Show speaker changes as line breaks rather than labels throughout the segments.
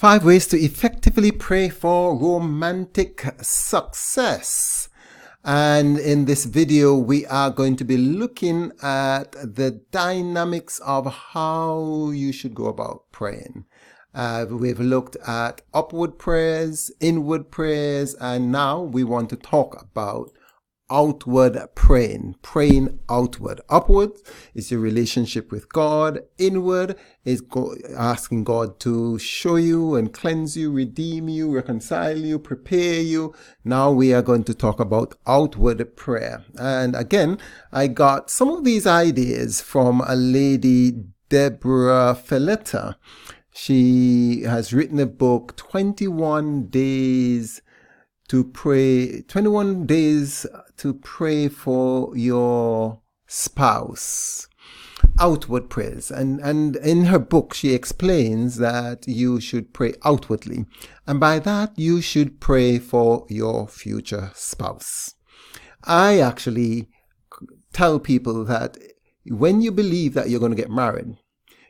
5 ways to effectively pray for romantic success. And in this video, we are going to be looking at the dynamics of how you should go about praying. We've looked at upward prayers, inward prayers, and now we want to talk about outward praying outward. Upward is your relationship with God. Inward is asking God to show you and cleanse you, redeem you, reconcile you, prepare you. Now we are going to talk about outward prayer. And again, I got some of these ideas from a lady, Deborah Fileta. She has written a book, 21 Days to Pray, 21 Days to Pray for Your Spouse. Outward prayers. And in her book, she explains that you should pray outwardly. And by that, you should pray for your future spouse. I actually tell people that when you believe that you're going to get married,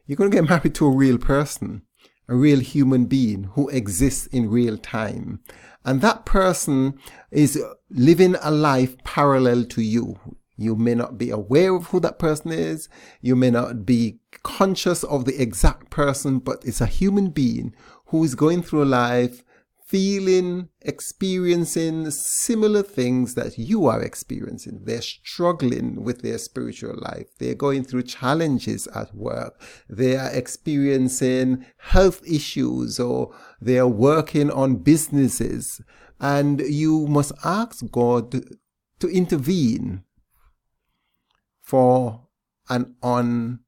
you're going to get married to a real person, a real human being who exists in real time. And that person is living a life parallel to you. You may not be aware of who that person is. You may not be conscious of the exact person, but it's a human being who is going through life, feeling, experiencing similar things that you are experiencing. They're struggling with their spiritual life. They're going through challenges at work. They are experiencing health issues, or they are working on businesses. And you must ask God to intervene for and on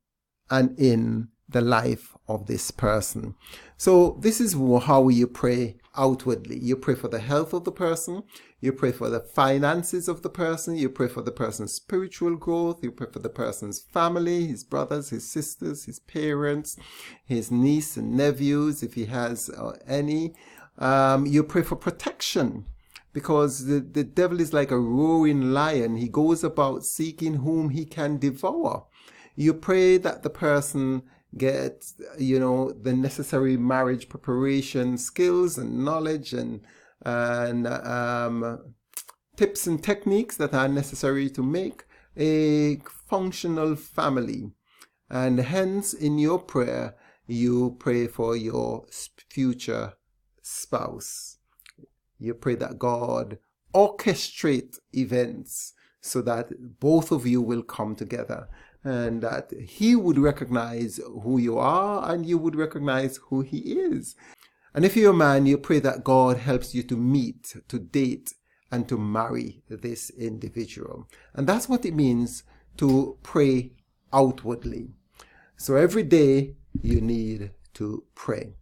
and in the life of this person. So this is how you pray outwardly. You pray for the health of the person. You pray for the finances of the person. You pray for the person's spiritual growth. You pray for the person's family, his brothers, his sisters, his parents, his niece and nephews, if he has any. You pray for protection, because the devil is like a roaring lion. He goes about seeking whom he can devour. You pray that the person get, the necessary marriage preparation skills and knowledge and tips and techniques that are necessary to make a functional family. And hence, in your prayer, you pray for your future spouse. You pray that God orchestrate events so that both of you will come together, and that he would recognize who you are and you would recognize who he is. And if you're a man, you pray that God helps you to meet, to date, and to marry this individual. And that's what it means to pray outwardly. So every day you need to pray.